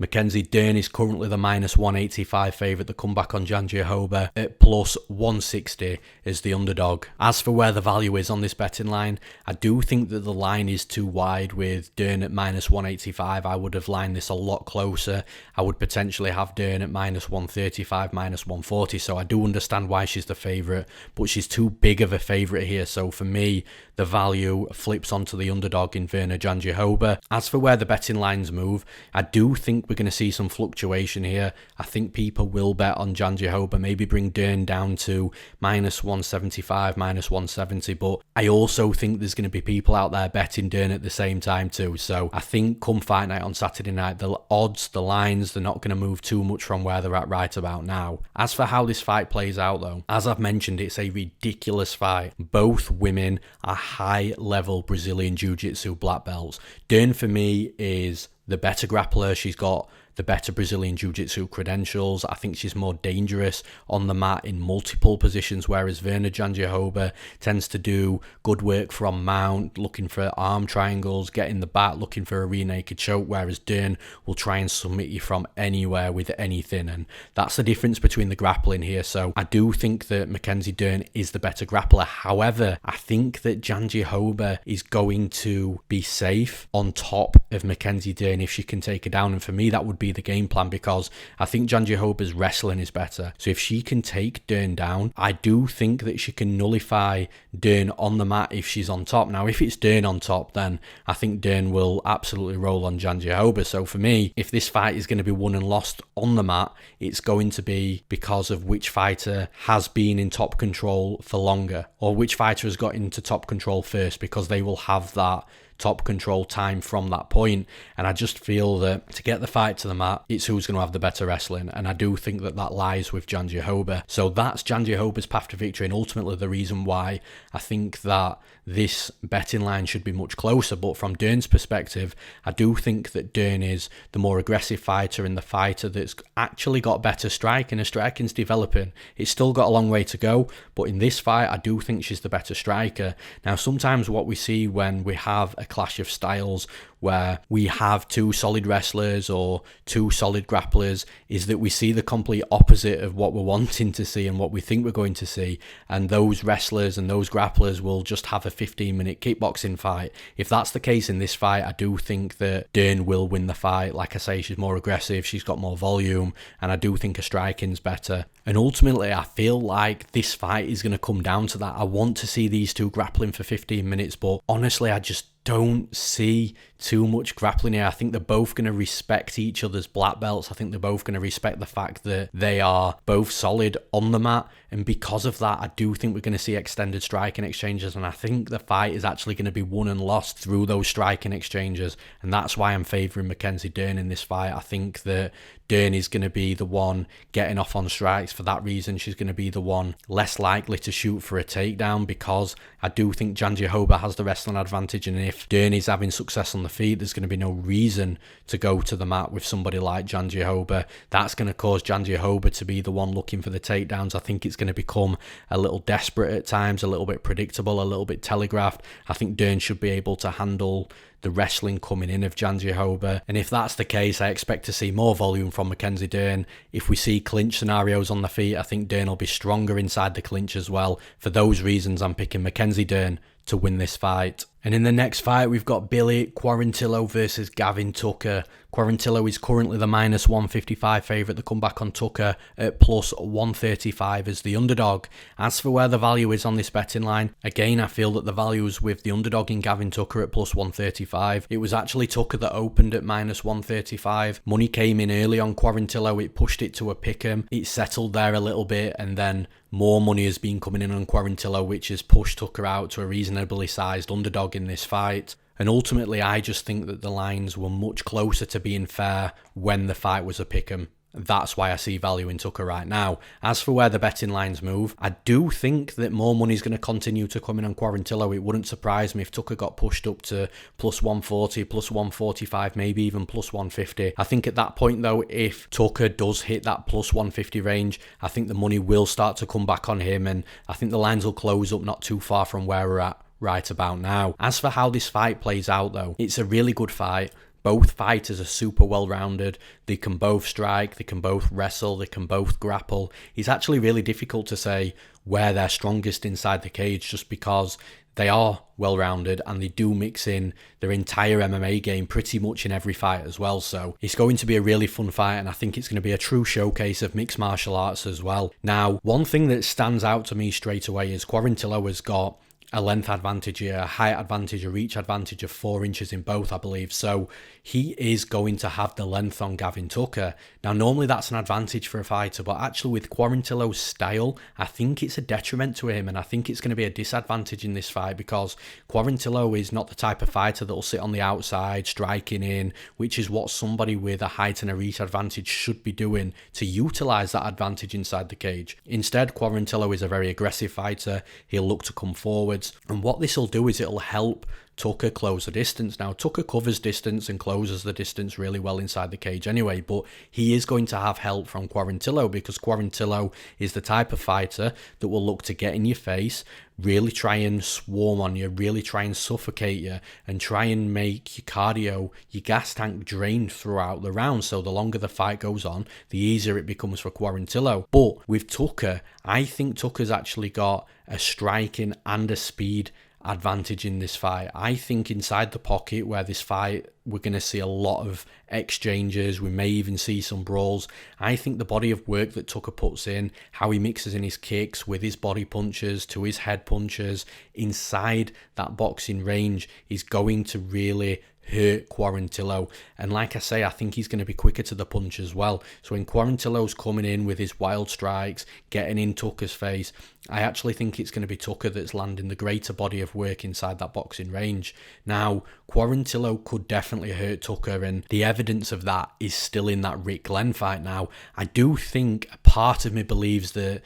A: Mackenzie Dern is currently the minus 185 favourite. The comeback on Jandiroba at plus 160 is the underdog. As for where the value is on this betting line, I do think that the line is too wide with Dern at minus 185. I would have lined this a lot closer. I would potentially have Dern at minus 135, minus 140. So I do understand why she's the favourite, but she's too big of a favourite here. So for me, the value flips onto the underdog in Virna Jandiroba. As for where the betting lines move, I do think we're going to see some fluctuation here. I think people will bet on Jandiroba, maybe bring Dern down to minus 175, minus 170, but I also think there's going to be people out there betting Dern at the same time too. So I think come fight night on Saturday night, the odds, the lines, they're not going to move too much from where they're at right about now. As for how this fight plays out though, as I've mentioned, it's a ridiculous fight. Both women are high-level Brazilian Jiu-Jitsu black belts. Dern, for me, is the better grappler. She's got the better Brazilian Jiu-Jitsu credentials. I think she's more dangerous on the mat in multiple positions, whereas Virna Jandiroba tends to do good work from mount, looking for arm triangles, getting the back, looking for a rear naked choke, whereas Dern will try and submit you from anywhere with anything, and that's the difference between the grappling here. So I do think that Mackenzie Dern is the better grappler. However, I think that Jandiroba is going to be safe on top of Mackenzie Dern if she can take her down, and for me that would be the game plan, because I think Jandiroba's wrestling is better. So if she can take Dern down, I do think that she can nullify Dern on the mat if she's on top. Now, if it's Dern on top, then I think Dern will absolutely roll on Jandiroba. So for me, if this fight is going to be won and lost on the mat, it's going to be because of which fighter has been in top control for longer, or which fighter has got into top control first, because they will have that top control time from that point. And I just feel that to get the fight to the mat, it's who's going to have the better wrestling, and I do think that that lies with Jandiroba. So that's Jandiroba's path to victory, and ultimately the reason why I think that this betting line should be much closer. But from Dern's perspective, I do think that Dern is the more aggressive fighter and the fighter that's actually got better striking. Her striking's developing. It's still got a long way to go, but in this fight, I do think she's the better striker. Now, sometimes what we see when we have a clash of styles where we have two solid wrestlers or two solid grapplers is that we see the complete opposite of what we're wanting to see and what we think we're going to see, and those wrestlers and those grapplers will just have a 15-minute kickboxing fight. If that's the case in this fight, I do think that Dern will win the fight. Like I say, she's more aggressive, she's got more volume, and I do think her striking's better. And ultimately, I feel like this fight is going to come down to that. I want to see these two grappling for 15 minutes, but honestly, I just don't see too much grappling here. I think they're both going to respect each other's black belts. I think they're both going to respect the fact that they are both solid on the mat, and because of that, I do think we're going to see extended striking exchanges, and I think the fight is actually going to be won and lost through those striking exchanges, and that's why I'm favouring Mackenzie Dern in this fight. I think that Dern is going to be the one getting off on strikes. For that reason, she's going to be the one less likely to shoot for a takedown, because I do think Jandiroba has the wrestling advantage, and if Dern is having success on the the feet, there's going to be no reason to go to the mat with somebody like Jandiroba. That's going to cause Jandiroba to be the one looking for the takedowns. I think it's going to become a little desperate at times, a little bit predictable, a little bit telegraphed. I think Dern should be able to handle the wrestling coming in of Jandiroba, and if that's the case, I expect to see more volume from Mackenzie Dern. If we see clinch scenarios on the feet, I think Dern will be stronger inside the clinch as well. For those reasons, I'm picking Mackenzie Dern to win this fight. And in the next fight, we've got Billy Quarantillo versus Gavin Tucker. Quarantillo is currently the minus 155 favourite to come back on Tucker at plus 135 as the underdog. As for where the value is on this betting line, again, I feel that the value is with the underdog in Gavin Tucker at plus 135. It was actually Tucker that opened at minus 135. Money came in early on Quarantillo, it pushed it to a pick'em. It settled there a little bit, and then more money has been coming in on Quarantillo, which has pushed Tucker out to a reasonably sized underdog in this fight. And ultimately, I just think that the lines were much closer to being fair when the fight was a pick'em. That's why I see value in Tucker right now. As for where the betting lines move, I do think that more money is going to continue to come in on Quarantillo. It wouldn't surprise me if Tucker got pushed up to plus 140, plus 145, maybe even plus 150. I think at that point though, if Tucker does hit that plus 150 range, I think the money will start to come back on him, and I think the lines will close up not too far from where we're at right about now. As for how this fight plays out though, it's a really good fight. Both fighters are super well-rounded. They can both strike, they can both wrestle, they can both grapple. It's actually really difficult to say where they're strongest inside the cage, just because they are well-rounded and they do mix in their entire MMA game pretty much in every fight as well. So it's going to be a really fun fight, and I think it's going to be a true showcase of mixed martial arts as well. Now, one thing that stands out to me straight away is Quarantillo has got a length advantage here, a height advantage, a reach advantage of 4 inches in both, I believe. So he is going to have the length on Gavin Tucker. Now, normally that's an advantage for a fighter, but actually with Quarantillo's style, I think it's a detriment to him, and I think it's going to be a disadvantage in this fight, because Quarantillo is not the type of fighter that will sit on the outside striking in, which is what somebody with a height and a reach advantage should be doing to utilise that advantage inside the cage. Instead, Quarantillo is a very aggressive fighter. He'll look to come forwards, and what this will do is it'll help Tucker close the distance. Now, Tucker covers distance and closes the distance really well inside the cage anyway, but he is going to have help from Quarantillo, because Quarantillo is the type of fighter that will look to get in your face, really try and swarm on you, really try and suffocate you, and try and make your cardio, your gas tank drain throughout the round. So the longer the fight goes on, the easier it becomes for Quarantillo. But with Tucker, I think Tucker's actually got a striking and a speed advantage in this fight. I think inside the pocket, where this fight we're going to see a lot of exchanges, we may even see some brawls. I think the body of work that Tucker puts in, how he mixes in his kicks with his body punches to his head punches inside that boxing range is going to really hurt Quarantillo. And like I say, I think he's going to be quicker to the punch as well. So when Quarantillo's coming in with his wild strikes, getting in Tucker's face, I actually think it's going to be Tucker that's landing the greater body of work inside that boxing range. Now, Quarantillo could definitely hurt Tucker, and the evidence of that is still in that Rick Glenn fight. Now, I do think a part of me believes that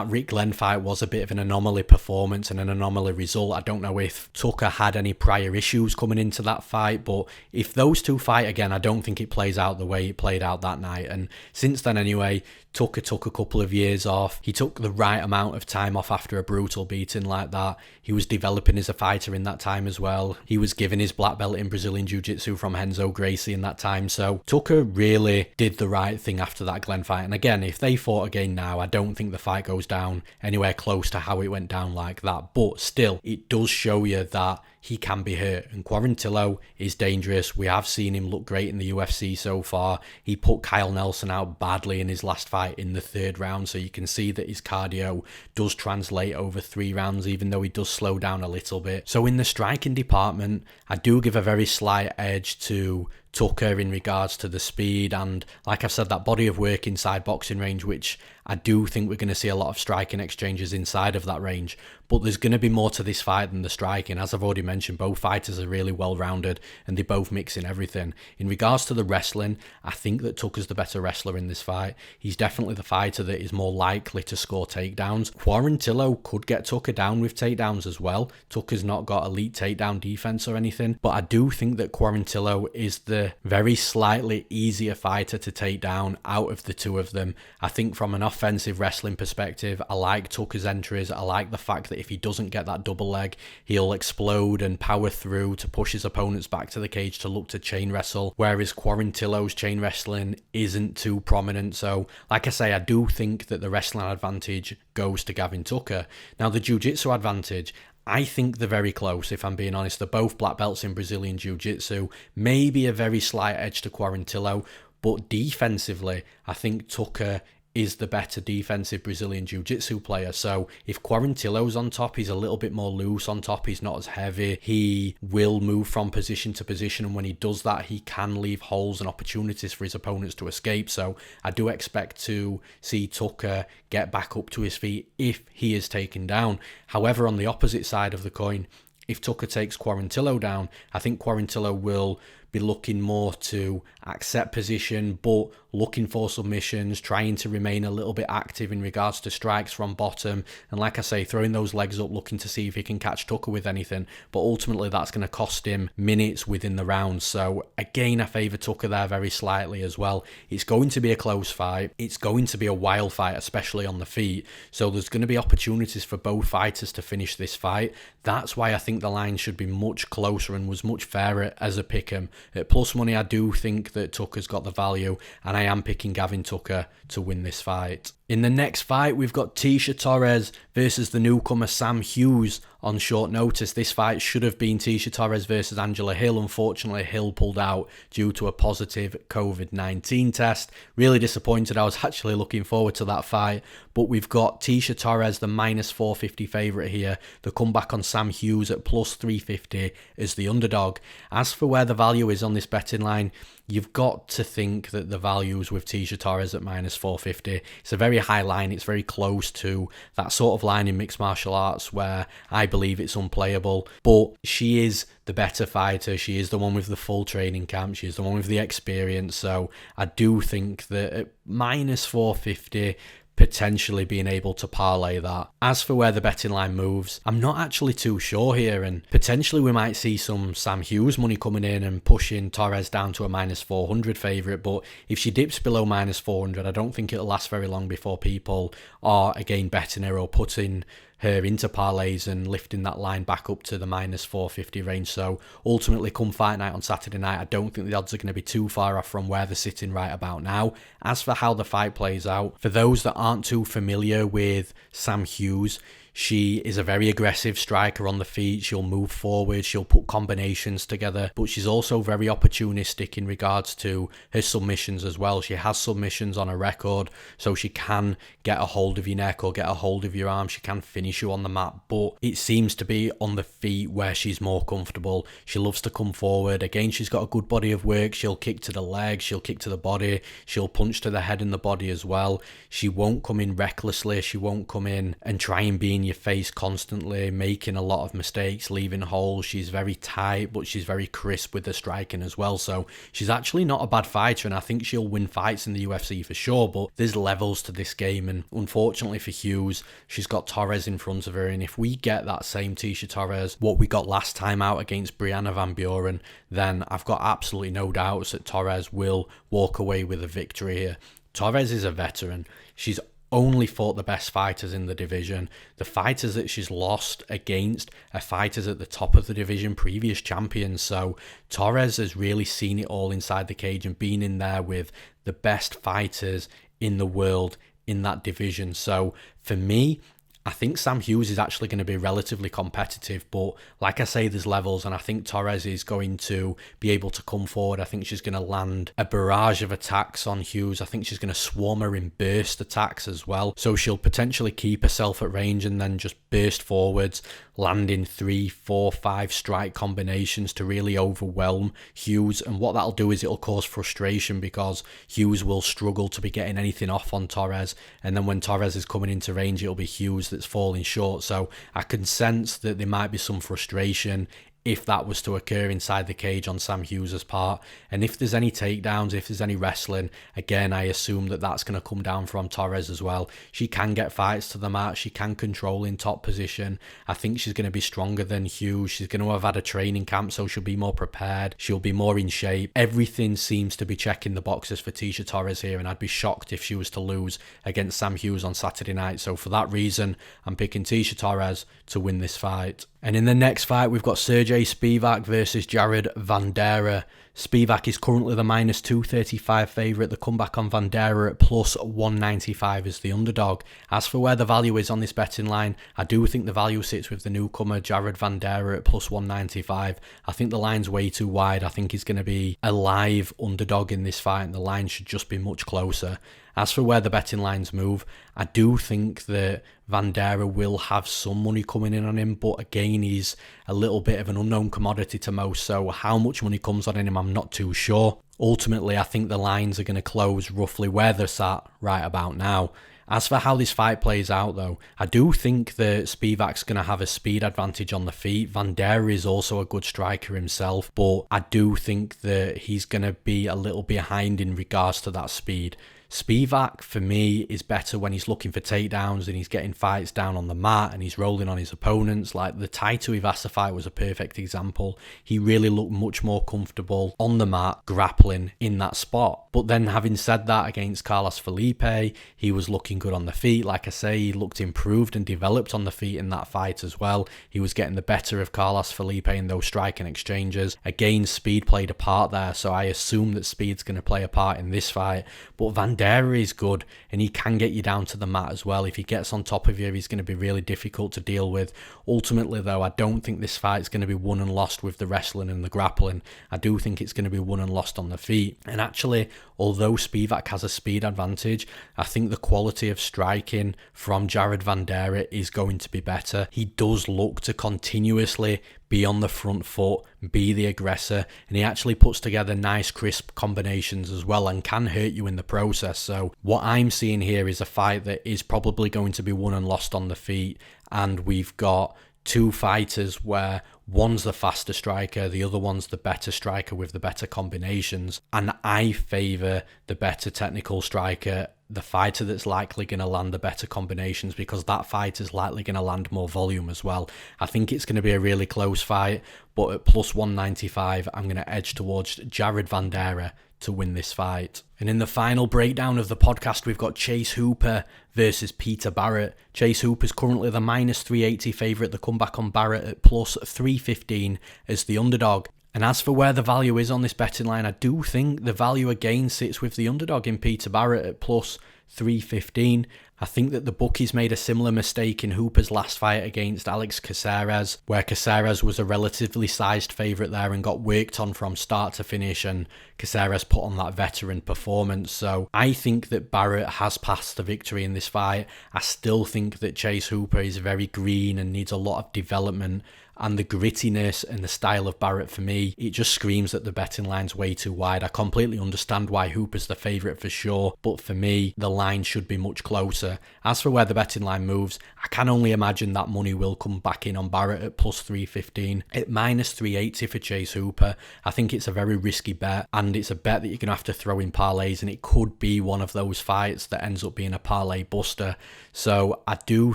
A: Rick Glenn fight was a bit of an anomaly performance and an anomaly result. I don't know if Tucker had any prior issues coming into that fight, but if those two fight again, I don't think it plays out the way it played out that night. And since then anyway, Tucker took a couple of years off. He took the right amount of time off after a brutal beating like that. He was developing as a fighter in that time as well. He was given his black belt in Brazilian Jiu-Jitsu from Renzo Gracie in that time. So Tucker really did the right thing after that Glenn fight. And again, if they fought again now, I don't think the fight goes down anywhere close to how it went down like that. But still, it does show you that he can be hurt, and Quarantillo is dangerous. We have seen him look great in the UFC so far. He put Kyle Nelson out badly in his last fight in the 3rd round, so you can see that his cardio does translate over 3 rounds, even though he does slow down a little bit. So in the striking department, I do give a very slight edge to Tucker in regards to the speed and, like I've said, that body of work inside boxing range, which I do think we're going to see a lot of striking exchanges inside of that range. But there's going to be more to this fight than the striking. As I've already mentioned, both fighters are really well-rounded and they both mix in everything. In regards to the wrestling, I think that Tucker's the better wrestler in this fight. He's definitely the fighter that is more likely to score takedowns. Quarantillo could get Tucker down with takedowns as well. Tucker's not got elite takedown defense or anything, but I do think that Quarantillo is the very slightly easier fighter to take down out of the two of them. I think from an offensive wrestling perspective, I like Tucker's entries. I like the fact that if he doesn't get that double leg, he'll explode and power through to push his opponents back to the cage to look to chain wrestle, whereas Quarantillo's chain wrestling isn't too prominent. So like I say, I do think that the wrestling advantage goes to Gavin Tucker. Now the jiu-jitsu advantage, I think they're very close, if I'm being honest. They're both black belts in Brazilian Jiu-Jitsu. Maybe a very slight edge to Quarantillo, but defensively, I think Tucker is the better defensive Brazilian Jiu-Jitsu player. So if Quarantillo's on top, he's a little bit more loose on top. He's not as heavy. He will move from position to position, and when he does that, he can leave holes and opportunities for his opponents to escape. So I do expect to see Tucker get back up to his feet if he is taken down. However, on the opposite side of the coin, if Tucker takes Quarantillo down, I think Quarantillo will be looking more to accept position, but looking for submissions, trying to remain a little bit active in regards to strikes from bottom. And like I say, throwing those legs up, looking to see if he can catch Tucker with anything. But ultimately, that's going to cost him minutes within the round. So again, I favour Tucker there very slightly as well. It's going to be a close fight. It's going to be a wild fight, especially on the feet. So there's going to be opportunities for both fighters to finish this fight. That's why I think the line should be much closer and was much fairer as a pick'em. At plus money, I do think that Tucker's got the value, and I am picking Gavin Tucker to win this fight. In the next fight, we've got Tecia Torres versus the newcomer Sam Hughes on short notice. This fight should have been Tecia Torres versus Angela Hill. Unfortunately, Hill pulled out due to a positive COVID-19 test. Really disappointed. I was actually looking forward to that fight. But we've got Tecia Torres, the minus 450 favourite here. The comeback on Sam Hughes at plus 350 is the underdog. As for where the value is on this betting line, you've got to think that the values with Tecia Torres at minus 450. It's a very high line. It's very close to that sort of line in mixed martial arts where I believe it's unplayable. But she is the better fighter. She is the one with the full training camp. She is the one with the experience. So I do think that at minus 450, potentially being able to parlay that. As for where the betting line moves, I'm not actually too sure here, and potentially we might see some Sam Hughes money coming in and pushing Torres down to a minus 400 favourite, but if she dips below minus 400, I don't think it'll last very long before people are again betting her or putting her into parlays and lifting that line back up to the minus 450 range. So ultimately, come fight night on Saturday night, I don't think the odds are going to be too far off from where they're sitting right about now. As for how the fight plays out, for those that aren't too familiar with Sam Hughes, she is a very aggressive striker on the feet. She'll move forward, she'll put combinations together, but she's also very opportunistic in regards to her submissions as well. She has submissions on her record, so she can get a hold of your neck or get a hold of your arm. She can finish you on the mat, but it seems to be on the feet where she's more comfortable. She loves to come forward. Again, she's got a good body of work. She'll kick to the legs, she'll kick to the body, she'll punch to the head and the body as well. She won't come in recklessly. She won't come in and try and be in your face constantly, making a lot of mistakes, leaving holes. She's very tight, but she's very crisp with the striking as well. So she's actually not a bad fighter, and I think she'll win fights in the UFC for sure, but there's levels to this game, and unfortunately for Hughes, she's got Torres in front of her, and if we get that same Tecia Torres, what we got last time out against Brianna Van Buren, then I've got absolutely no doubts that Torres will walk away with a victory here. Torres is a veteran. She's only fought the best fighters in the division. The fighters that she's lost against are fighters at the top of the division, previous champions. So Torres has really seen it all inside the cage and been in there with the best fighters in the world in that division. So for me, I think Sam Hughes is actually going to be relatively competitive, but like I say, there's levels, and I think Torres is going to be able to come forward. I think she's going to land a barrage of attacks on Hughes. I think she's going to swarm her in burst attacks as well. So she'll potentially keep herself at range and then just burst forwards, landing 3, 4, 5 strike combinations to really overwhelm Hughes. And what that'll do is it'll cause frustration because Hughes will struggle to be getting anything off on Torres. And then when Torres is coming into range, it'll be Hughes that's that's falling short. So I can sense that there might be some frustration if that was to occur inside the cage on Sam Hughes' part. And if there's any takedowns, if there's any wrestling, again, I assume that that's going to come down from Torres as well. She can get fights to the mat. She can control in top position. I think she's going to be stronger than Hughes. She's going to have had a training camp, so she'll be more prepared. She'll be more in shape. Everything seems to be checking the boxes for Tecia Torres here, and I'd be shocked if she was to lose against Sam Hughes on Saturday night. So for that reason, I'm picking Tecia Torres to win this fight. And in the next fight, we've got Sergey Spivak versus Jared Vanderaa. Spivak is currently the minus 235 favourite. The comeback on Vanderaa at plus 195 is the underdog. As for where the value is on this betting line, I do think the value sits with the newcomer Jared Vanderaa at plus 195. I think the line's way too wide. I think he's going to be a live underdog in this fight, and the line should just be much closer. As for where the betting lines move, I do think that Vanderaa will have some money coming in on him, but again, he's a little bit of an unknown commodity to most, so how much money comes on him, I'm not too sure. Ultimately, I think the lines are going to close roughly where they're sat right about now. As for how this fight plays out though, I do think that Spivak's going to have a speed advantage on the feet. Vanderaa is also a good striker himself, but I do think that he's going to be a little behind in regards to that speed. Spivak, for me, is better when he's looking for takedowns and he's getting fights down on the mat and he's rolling on his opponents. Like the Taito Ivasa fight was a perfect example. He really looked much more comfortable on the mat, grappling in that spot. But then having said that, against Carlos Felipe, he was looking good on the feet. Like I say, he looked improved and developed on the feet in that fight as well. He was getting the better of Carlos Felipe in those striking exchanges. Again, speed played a part there, so I assume that speed's going to play a part in this fight. But Vanderaa is good, and he can get you down to the mat as well. If he gets on top of you, he's going to be really difficult to deal with. Ultimately, though, I don't think this fight's going to be won and lost with the wrestling and the grappling. I do think it's going to be won and lost on the feet. And actually, although Spivak has a speed advantage, I think the quality of striking from Jared Vanderaa is going to be better. He does look to continuously be on the front foot, be the aggressor, and he actually puts together nice crisp combinations as well and can hurt you in the process. So what I'm seeing here is a fight that is probably going to be won and lost on the feet, and we've got two fighters where one's the faster striker, the other one's the better striker with the better combinations, and I favour the better technical striker, the fighter that's likely going to land the better combinations, because that fighter's likely going to land more volume as well. I think it's going to be a really close fight, but at plus 195, I'm going to edge towards Jared Vanderaa to win this fight. And in the final breakdown of the podcast, we've got Chase Hooper versus Peter Barrett. Chase Hooper's currently the minus 380 favourite. The comeback on Barrett at plus 315 as the underdog. And as for where the value is on this betting line, I do think the value again sits with the underdog in Peter Barrett at plus 315. I think that the bookies made a similar mistake in Hooper's last fight against Alex Caceres, where Caceres was a relatively sized favourite there and got worked on from start to finish, and Caceres put on that veteran performance. So I think that Barrett has passed the victory in this fight. I still think that Chase Hooper is very green and needs a lot of development, and the grittiness and the style of Barrett, for me, it just screams that the betting line's way too wide. I completely understand why Hooper's the favourite for sure, but for me, the line should be much closer. As for where the betting line moves, I can only imagine that money will come back in on Barrett at plus 315. At minus 380 for Chase Hooper, I think it's a very risky bet, and it's a bet that you're going to have to throw in parlays, and it could be one of those fights that ends up being a parlay buster. So I do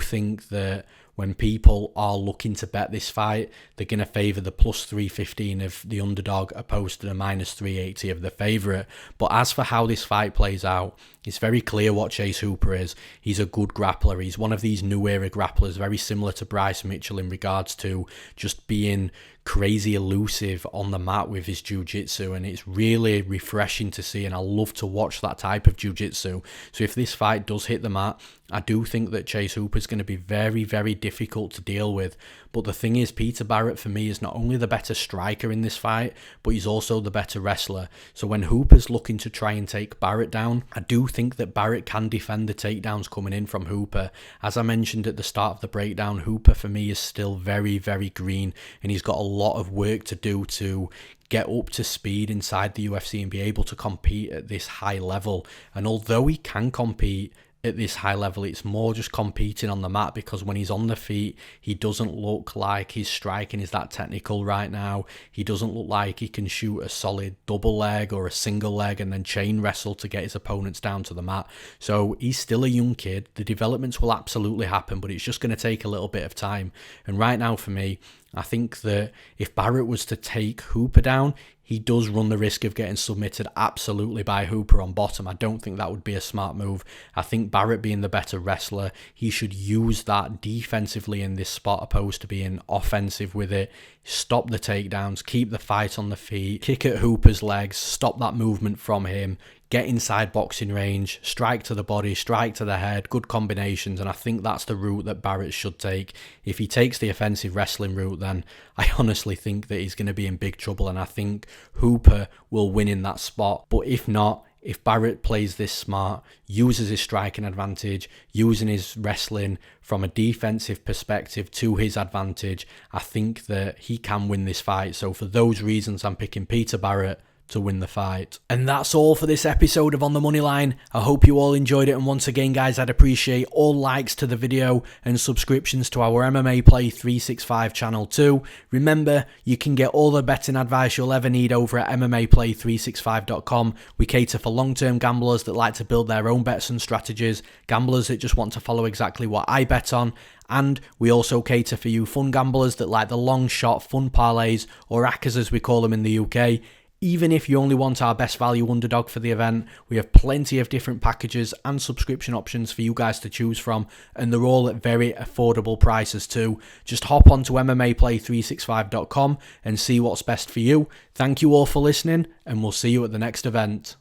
A: think that when people are looking to bet this fight, they're going to favour the plus 315 of the underdog opposed to the minus 380 of the favourite. But as for how this fight plays out, it's very clear what Chase Hooper is. He's a good grappler. He's one of these new era grapplers, very similar to Bryce Mitchell in regards to just being crazy elusive on the mat with his jiu-jitsu, and it's really refreshing to see, and I love to watch that type of jiu-jitsu. So if this fight does hit the mat, I do think that Chase Hooper is going to be very, very difficult to deal with. But the thing is, Peter Barrett for me is not only the better striker in this fight, but he's also the better wrestler. So when Hooper's looking to try and take Barrett down, I do think that Barrett can defend the takedowns coming in from Hooper. As I mentioned at the start of the breakdown, Hooper for me is still very, very green, and he's got a lot of work to do to get up to speed inside the UFC and be able to compete at this high level. And although he can compete at this high level. It's more just competing on the mat, because when he's on the feet, he doesn't look like his striking is that technical right now. He doesn't look like he can shoot a solid double leg or a single leg and then chain wrestle to get his opponents down to the mat. So he's still a young kid. The developments will absolutely happen, but it's just going to take a little bit of time. And right now for me, I think that if Barrett was to take Hooper down, he does run the risk of getting submitted absolutely by Hooper on bottom. I don't think that would be a smart move. I think Barrett, being the better wrestler, he should use that defensively in this spot opposed to being offensive with it. Stop the takedowns, keep the fight on the feet, kick at Hooper's legs, stop that movement from him, get inside boxing range, strike to the body, strike to the head, good combinations, and I think that's the route that Barrett should take. If he takes the offensive wrestling route, then I honestly think that he's going to be in big trouble, and I think Hooper will win in that spot. But if not, if Barrett plays this smart, uses his striking advantage, using his wrestling from a defensive perspective to his advantage, I think that he can win this fight. So for those reasons, I'm picking Peter Barrett to win the fight. And that's all for this episode of On the Moneyline. I hope you all enjoyed it, and once again guys, I'd appreciate all likes to the video and subscriptions to our MMAPlay365 channel too. Remember, you can get all the betting advice you'll ever need over at MMAPlay365.com. We cater for long-term gamblers that like to build their own bets and strategies, gamblers that just want to follow exactly what I bet on, and we also cater for you fun gamblers that like the long shot fun parlays, or ACCAs as we call them in the UK. Even if you only want our best value underdog for the event, we have plenty of different packages and subscription options for you guys to choose from, and they're all at very affordable prices too. Just hop onto MMAPlay365.com and see what's best for you. Thank you all for listening, and we'll see you at the next event.